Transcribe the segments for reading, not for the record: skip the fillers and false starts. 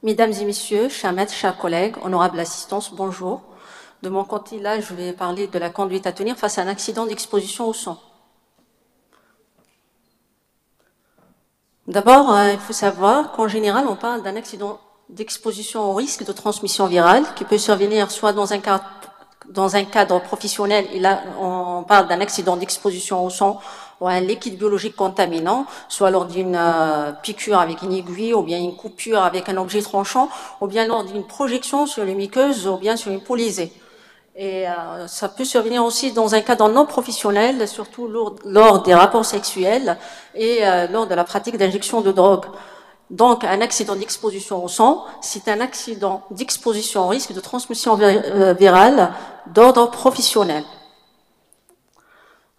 Mesdames et messieurs, chers maîtres, chers collègues, honorable assistance, bonjour. De mon côté, là, je vais parler de la conduite à tenir face à un accident d'exposition au son. D'abord, il faut savoir qu'en général, on parle d'un accident d'exposition au risque de transmission virale qui peut survenir soit dans un cadre professionnel, et là, on parle d'un accident d'exposition au son ou à un liquide biologique contaminant, soit lors d'une piqûre avec une aiguille, ou bien une coupure avec un objet tranchant, ou bien lors d'une projection sur les muqueuses, ou bien sur une peau lésée. Et ça peut survenir aussi dans un cadre non professionnel, surtout lors des rapports sexuels et lors de la pratique d'injection de drogue. Donc, un accident d'exposition au sang, c'est un accident d'exposition au risque de transmission virale d'ordre professionnel.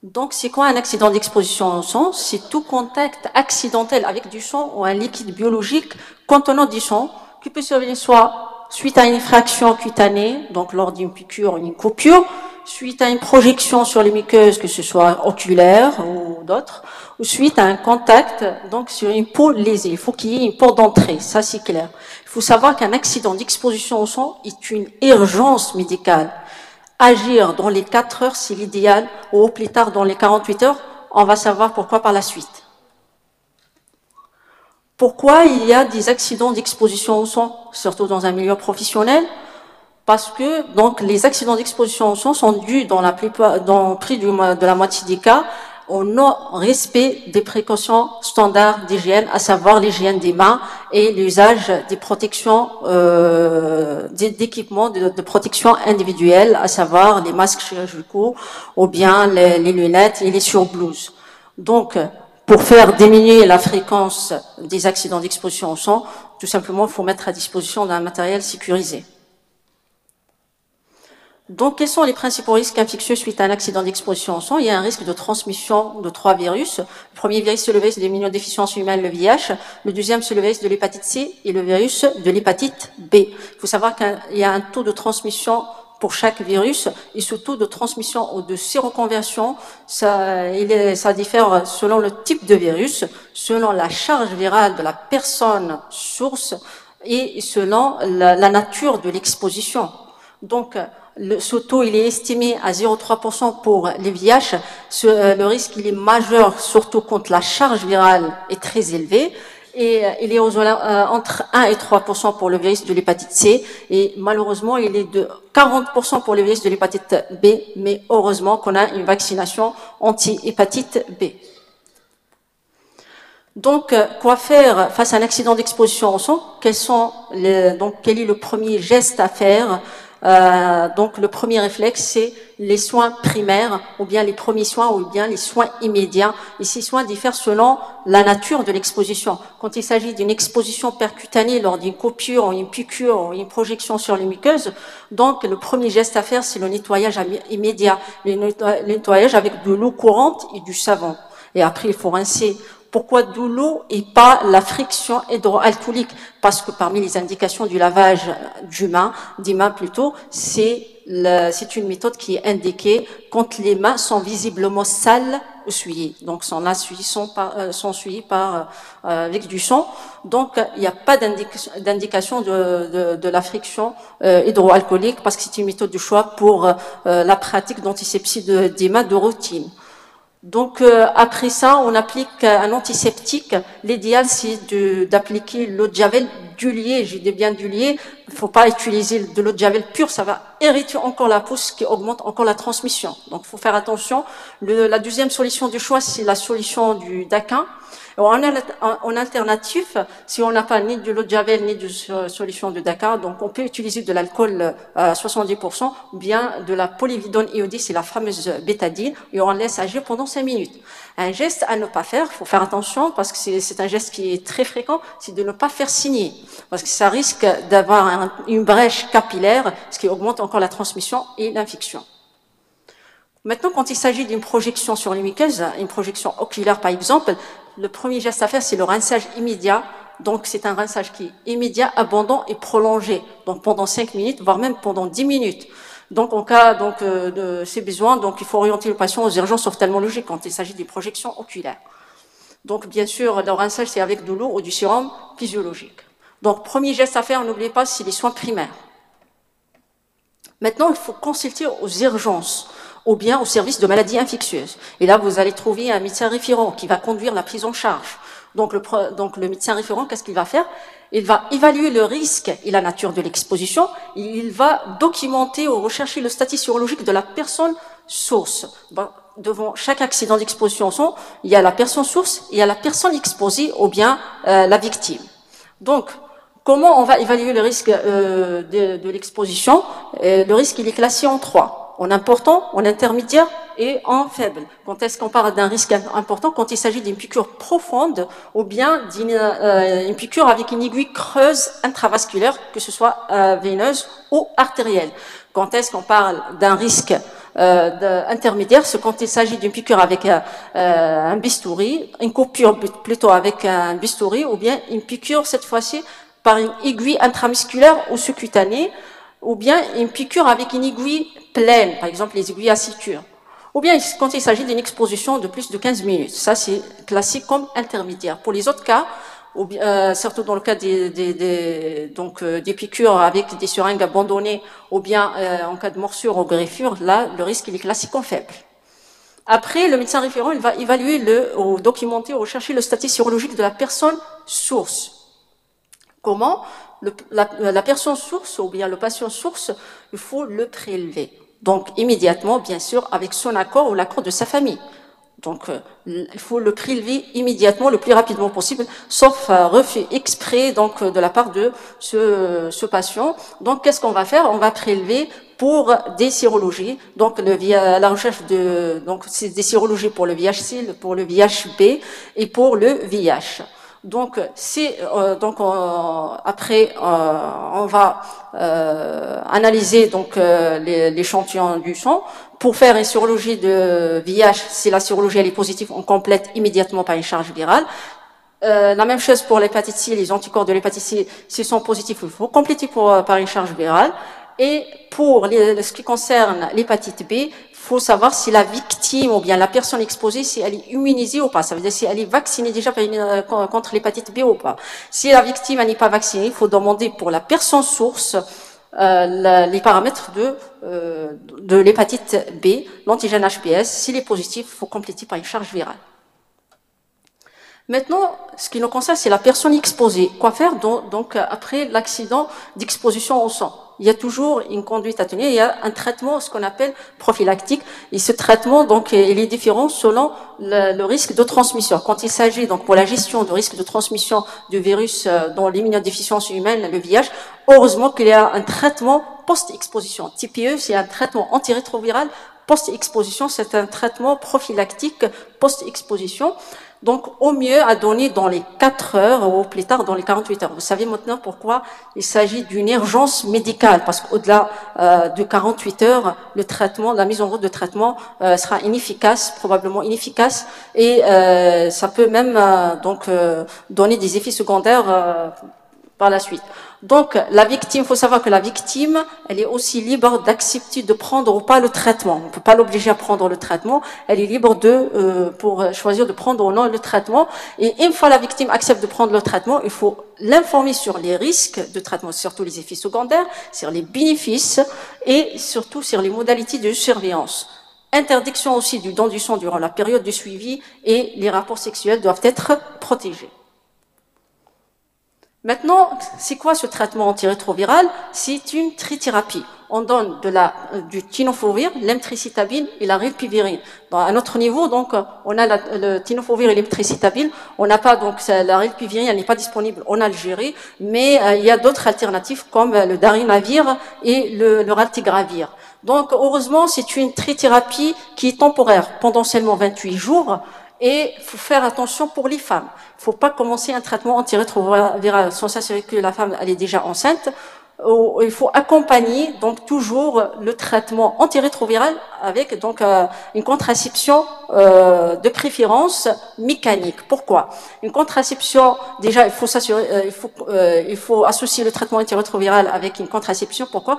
Donc, c'est quoi un accident d'exposition au sang? C'est tout contact accidentel avec du sang ou un liquide biologique contenant du sang qui peut survenir soit suite à une infraction cutanée, donc lors d'une piqûre ou d'une coupure, suite à une projection sur les muqueuses, que ce soit oculaire ou d'autres, ou suite à un contact donc sur une peau lésée. Il faut qu'il y ait une porte d'entrée, ça c'est clair. Il faut savoir qu'un accident d'exposition au sang est une urgence médicale. Agir dans les 4 heures, c'est l'idéal, ou au plus tard dans les 48 heures, on va savoir pourquoi par la suite. Pourquoi il y a des accidents d'exposition au son, surtout dans un milieu professionnel? Parce que donc les accidents d'exposition au son sont dus dans la plupart, dans près de la moitié des cas, au non-respect des précautions standards d'hygiène, à savoir l'hygiène des mains et l'usage des protections, d'équipements de protection individuelle, à savoir les masques chirurgicaux ou bien les lunettes et les surblouses. Donc, pour faire diminuer la fréquence des accidents d'exposition au sang, tout simplement, il faut mettre à disposition d'un matériel sécurisé. Donc, quels sont les principaux risques infectieux suite à un accident d'exposition au sang? Il y a un risque de transmission de 3 virus. Le premier virus, c'est le virus de l'immunodéficience humaine, le VIH. Le deuxième, c'est le virus de l'hépatite C et le virus de l'hépatite B. Il faut savoir qu'il y a un taux de transmission pour chaque virus, et ce taux de transmission ou de séroconversion, ça diffère selon le type de virus, selon la charge virale de la personne source et selon la nature de l'exposition. Donc, ce taux, il est estimé à 0,3% pour les VIH. Le risque, il est majeur, surtout quand la charge virale est très élevée. Et il est entre 1 et 3% pour le virus de l'hépatite C. Et malheureusement, il est de 40% pour le virus de l'hépatite B. Mais heureusement qu'on a une vaccination anti-hépatite B. Donc, quoi faire face à un accident d'exposition au sang? Quel est le premier geste à faire? Donc, le premier réflexe, c'est les soins primaires, ou bien les premiers soins, ou bien les soins immédiats. Et ces soins diffèrent selon la nature de l'exposition. Quand il s'agit d'une exposition percutanée lors d'une coupure, ou une piqûre, ou une projection sur les muqueuses, donc le premier geste à faire, c'est le nettoyage immédiat. Le nettoyage avec de l'eau courante et du savon. Et après, il faut rincer. Pourquoi de l'eau et pas la friction hydroalcoolique? Parce que parmi les indications du lavage des mains plutôt, c'est une méthode qui est indiquée quand les mains sont visiblement sales ou souillées. Donc, sont souillées avec du sang. Donc, il n'y a pas d'indication de la friction hydroalcoolique parce que c'est une méthode de choix pour la pratique d'antisepsie des mains de routine. Donc, après ça, on applique un antiseptique. L'idéal, c'est d'appliquer l'eau de javel diluée. J'ai dit bien diluée. Il ne faut pas utiliser de l'eau de javel pure. Ça va irriter encore la peau, ce qui augmente encore la transmission. Donc, il faut faire attention. La deuxième solution du choix, c'est la solution du Daquin. En alternatif, si on n'a pas ni de l'eau de javel ni de solution de Dakar, donc on peut utiliser de l'alcool à 70% ou bien de la polyvidone iodée, c'est la fameuse bétadine, et on laisse agir pendant 5 minutes. Un geste à ne pas faire, il faut faire attention parce que c'est un geste qui est très fréquent, c'est de ne pas faire signer, parce que ça risque d'avoir une brèche capillaire, ce qui augmente encore la transmission et l'infection. Maintenant, quand il s'agit d'une projection sur les muqueuses, une projection oculaire par exemple, le premier geste à faire, c'est le rinçage immédiat. Donc, c'est un rinçage qui est immédiat, abondant et prolongé. Donc, pendant 5 minutes, voire même pendant 10 minutes. Donc, en cas de ces besoins, donc il faut orienter le patient aux urgences ophtalmologiques quand il s'agit des projections oculaires. Donc, bien sûr, le rinçage, c'est avec de l'eau ou du sérum physiologique. Donc, premier geste à faire, n'oubliez pas, c'est les soins primaires. Maintenant, il faut consulter aux urgences ou bien au service de maladies infectieuses. Et là, vous allez trouver un médecin référent qui va conduire la prise en charge. Donc, le médecin référent, qu'est-ce qu'il va faire? Il va évaluer le risque et la nature de l'exposition. Il va documenter ou rechercher le statut sérologique de la personne source. Devant chaque accident d'exposition au sang, il y a la personne source, il y a la personne exposée ou bien la victime. Donc, comment on va évaluer le risque de l'exposition? Le risque, il est classé en 3. En important, en intermédiaire et en faible. Quand est-ce qu'on parle d'un risque important? Quand il s'agit d'une piqûre profonde ou bien d'une piqûre avec une aiguille creuse intravasculaire, que ce soit veineuse ou artérielle. Quand est-ce qu'on parle d'un risque intermédiaire? C'est quand il s'agit d'une piqûre avec un bistouri, une coupure plutôt avec un bistouri, ou bien une piqûre cette fois-ci par une aiguille intramusculaire ou sous-cutanée, ou bien une piqûre avec une aiguille pleine, par exemple les aiguilles à suture. Ou bien quand il s'agit d'une exposition de plus de 15 minutes. Ça, c'est classique comme intermédiaire. Pour les autres cas, ou bien, surtout dans le cas des piqûres avec des seringues abandonnées, ou bien en cas de morsure ou greffure, là, le risque il est classique comme faible. Après, le médecin référent, il va évaluer ou documenter ou rechercher le statut sérologique de la personne source. Comment? La personne source ou bien le patient source, il faut le prélever. Donc, immédiatement, bien sûr, avec son accord ou l'accord de sa famille. Donc, il faut le prélever immédiatement, le plus rapidement possible, sauf refus exprès donc de la part de ce patient. Donc, qu'est-ce qu'on va faire? On va prélever pour des sérologies. Donc, la recherche c'est des sérologies pour le VIH-C, pour le VIH-B et pour le VIH. Donc, après, on va analyser donc l'échantillon du sang pour faire une sérologie de VIH. Si la sérologie elle est positive, on complète immédiatement par une charge virale. La même chose pour l'hépatite C, les anticorps de l'hépatite C, s'ils sont positifs, il faut compléter par une charge virale. Et pour ce qui concerne l'hépatite B, il faut savoir si la victime ou bien la personne exposée, si elle est immunisée ou pas. Ça veut dire si elle est vaccinée déjà contre l'hépatite B ou pas. Si la victime n'est pas vaccinée, il faut demander pour la personne source les paramètres de l'hépatite B, l'antigène HBs. S'il est positif, il faut compléter par une charge virale. Maintenant, ce qui nous concerne, c'est la personne exposée. Quoi faire donc après l'accident d'exposition au sang? Il y a toujours une conduite à tenir, il y a un traitement, ce qu'on appelle prophylactique, et ce traitement, donc, il est différent selon le risque de transmission. Quand il s'agit, donc, pour la gestion du risque de transmission du virus dans l'immunodéficience humaine, le VIH, heureusement qu'il y a un traitement post-exposition. TPE, c'est un traitement antirétroviral post-exposition, c'est un traitement prophylactique post-exposition. Donc, au mieux à donner dans les 4 heures ou plus tard dans les 48 heures. Vous savez maintenant pourquoi il s'agit d'une urgence médicale, parce qu'au-delà de 48 heures, le traitement, la mise en route de traitement sera inefficace, probablement inefficace, et ça peut même donner des effets secondaires par la suite. Donc, la victime, il faut savoir que la victime, elle est aussi libre d'accepter de prendre ou pas le traitement. On ne peut pas l'obliger à prendre le traitement. Elle est libre pour choisir de prendre ou non le traitement. Et une fois la victime accepte de prendre le traitement, il faut l'informer sur les risques de traitement, surtout les effets secondaires, sur les bénéfices et surtout sur les modalités de surveillance. Interdiction aussi du don du sang durant la période de suivi et les rapports sexuels doivent être protégés. Maintenant, c'est quoi ce traitement antirétroviral? C'est une trithérapie. On donne du tenofovir, l'emtricitabine et la rilpivirine. À un autre niveau, donc, on a le tenofovir et l'emtricitabine. On n'a pas, donc, la rilpivirine, elle n'est pas disponible en Algérie, mais il y a d'autres alternatives comme le darunavir et le raltegravir. Donc, heureusement, c'est une trithérapie qui est temporaire, pendant seulement 28 jours. Et il faut faire attention pour les femmes. Il ne faut pas commencer un traitement antirétroviral sans s'assurer que la femme elle est déjà enceinte. Il faut accompagner donc toujours le traitement antirétroviral avec donc une contraception de préférence mécanique. Pourquoi? Une contraception, déjà il faut s'assurer, il faut associer le traitement antirétroviral avec une contraception. Pourquoi?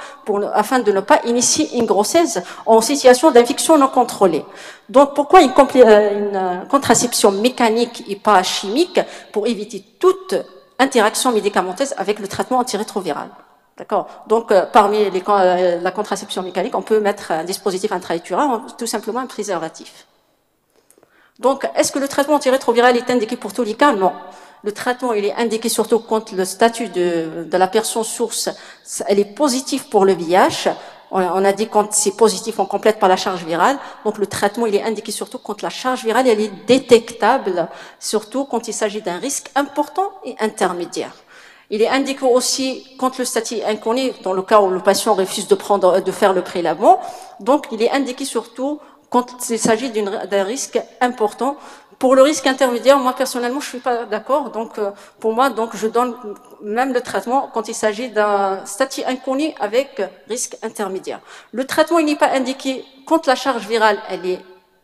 Afin de ne pas initier une grossesse en situation d'infection non contrôlée. Donc pourquoi une contraception mécanique et pas chimique? Pour éviter toute interaction médicamenteuse avec le traitement antirétroviral. D'accord. Donc, parmi la contraception mécanique, on peut mettre un dispositif intra-utérin, tout simplement un préservatif. Donc, est-ce que le traitement antirétroviral est indiqué pour tous les cas? Non. Le traitement, il est indiqué surtout quand le statut de la personne source, elle est positive pour le VIH. On a dit quand c'est positif, on complète par la charge virale. Donc, le traitement, il est indiqué surtout quand la charge virale, elle est détectable, surtout quand il s'agit d'un risque important et intermédiaire. Il est indiqué aussi quand le statut est inconnu, dans le cas où le patient refuse de faire le prélèvement. Donc, il est indiqué surtout quand il s'agit d'un risque important. Pour le risque intermédiaire, moi personnellement, je suis pas d'accord. Donc, pour moi, donc je donne même le traitement quand il s'agit d'un statut inconnu avec risque intermédiaire. Le traitement, il n'est pas indiqué quand la charge virale, elle est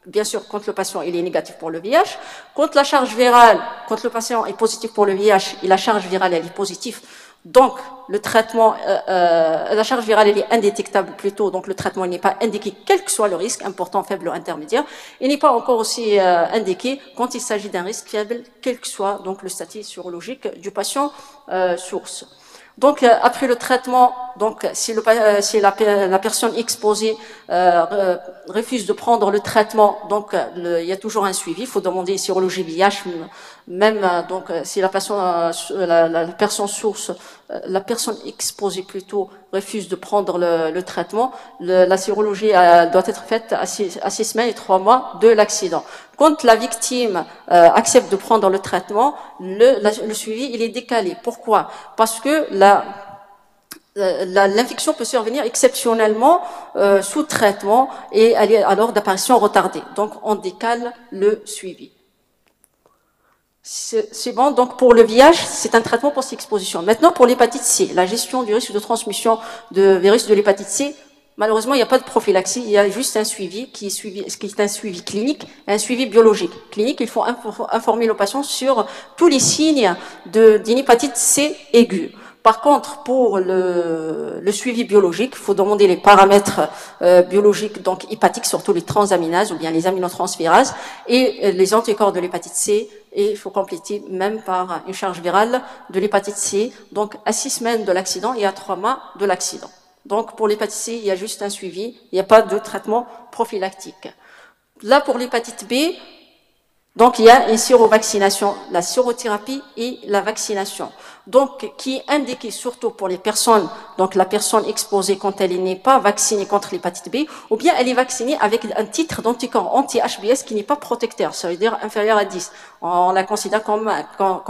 bien sûr quand le patient il est négatif pour le VIH. Quand la charge virale, quand le patient est positif pour le VIH et la charge virale elle est positive. Donc, le traitement, la charge virale, elle est indétectable plutôt, donc le traitement n'est pas indiqué, quel que soit le risque, important, faible ou intermédiaire. Il n'est pas encore aussi indiqué quand il s'agit d'un risque faible, quel que soit donc le statut sérologique du patient source. Donc, après le traitement, donc si la personne exposée refuse de prendre le traitement, donc il y a toujours un suivi. Il faut demander une sérologie VIH, même donc si la personne source, la personne exposée plutôt refuse de prendre le traitement, la sérologie doit être faite à 6 semaines et 3 mois de l'accident. Quand la victime accepte de prendre le traitement, le suivi il est décalé. Pourquoi? Parce que l'infection peut survenir exceptionnellement sous traitement et elle est alors d'apparition retardée. Donc on décale le suivi. C'est bon, donc pour le VIH, c'est un traitement post-exposition. Maintenant, pour l'hépatite C, la gestion du risque de transmission de virus de l'hépatite C, malheureusement, il n'y a pas de prophylaxie, il y a juste un suivi qui est un suivi clinique et un suivi biologique. Clinique, il faut informer le patient sur tous les signes d'une hépatite C aiguë. Par contre, pour le suivi biologique, il faut demander les paramètres biologiques, donc hépatiques, surtout les transaminases ou bien les aminotransférases, et les anticorps de l'hépatite C, et il faut compléter même par une charge virale de l'hépatite C, donc à 6 semaines de l'accident et à 3 mois de l'accident. Donc pour l'hépatite C, il y a juste un suivi, il n'y a pas de traitement prophylactique. Là, pour l'hépatite B, donc il y a une sérovaccination, la sérothérapie et la vaccination. Donc qui est indiquée surtout pour les personnes, donc la personne exposée quand elle n'est pas vaccinée contre l'hépatite B, ou bien elle est vaccinée avec un titre d'anticorps anti-HBS qui n'est pas protecteur, ça veut dire inférieur à 10. On la considère comme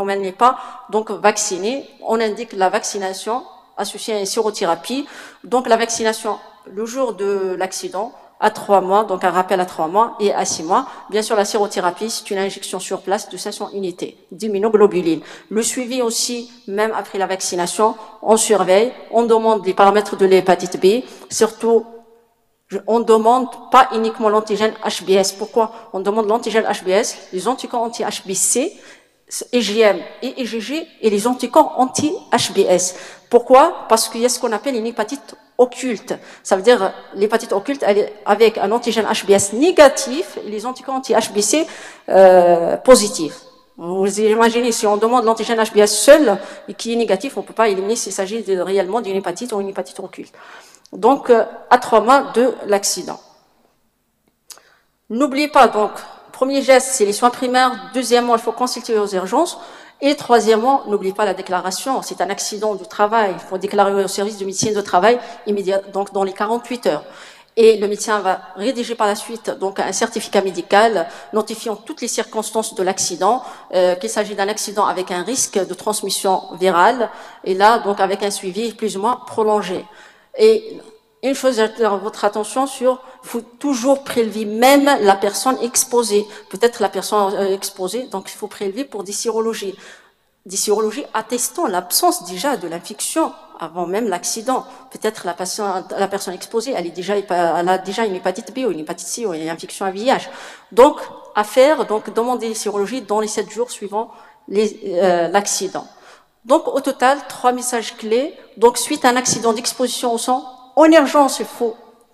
elle n'est pas donc vaccinée. On indique la vaccination associée à une sérothérapie. Donc la vaccination le jour de l'accident, à 3 mois, donc un rappel à 3 mois et à 6 mois. Bien sûr, la sérothérapie, c'est une injection sur place de 500 unités d'immunoglobulines. Le suivi aussi, même après la vaccination, on surveille, on demande les paramètres de l'hépatite B, surtout, on demande pas uniquement l'antigène HBS. Pourquoi? On demande l'antigène HBS, les anticorps anti-HBC, IgM et IgG et les anticorps anti-HBS. Pourquoi? Parce qu'il y a ce qu'on appelle une hépatite occulte. Ça veut dire l'hépatite occulte, elle est avec un antigène HBS négatif et les anticorps anti-HBC positifs. Vous imaginez, si on demande l'antigène HBS seul et qui est négatif, on ne peut pas éliminer s'il s'agit réellement d'une hépatite ou une hépatite occulte. Donc, à 3 mois de l'accident. N'oubliez pas, donc, premier geste, c'est les soins primaires. Deuxièmement, il faut consulter aux urgences. Et troisièmement, n'oubliez pas la déclaration. C'est un accident du travail. Il faut déclarer au service de médecine de travail immédiatement, donc dans les 48 heures. Et le médecin va rédiger par la suite donc un certificat médical notifiant toutes les circonstances de l'accident, qu'il s'agit d'un accident avec un risque de transmission virale, et là donc avec un suivi plus ou moins prolongé. Et une chose, j'attire votre attention sur, il faut toujours prélever même la personne exposée. Peut-être la personne exposée, donc il faut prélever pour des sérologies. Des sérologies attestant l'absence déjà de l'infection avant même l'accident. Peut-être la personne exposée, elle a déjà une hépatite B ou une hépatite C ou une infection à VIH. Donc, à faire, donc demander les sérologies dans les 7 jours suivant l'accident. Donc, au total, 3 messages clés. Donc, suite à un accident d'exposition au sang, en urgence,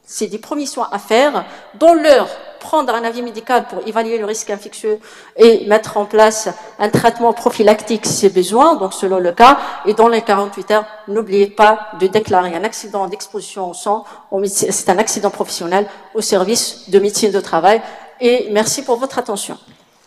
c'est des premiers soins à faire dans l'heure prendre un avis médical pour évaluer le risque infectieux et mettre en place un traitement prophylactique si besoin, donc selon le cas. Et dans les 48 heures, n'oubliez pas de déclarer un accident d'exposition au sang, c'est un accident professionnel au service de médecine de travail. Et merci pour votre attention.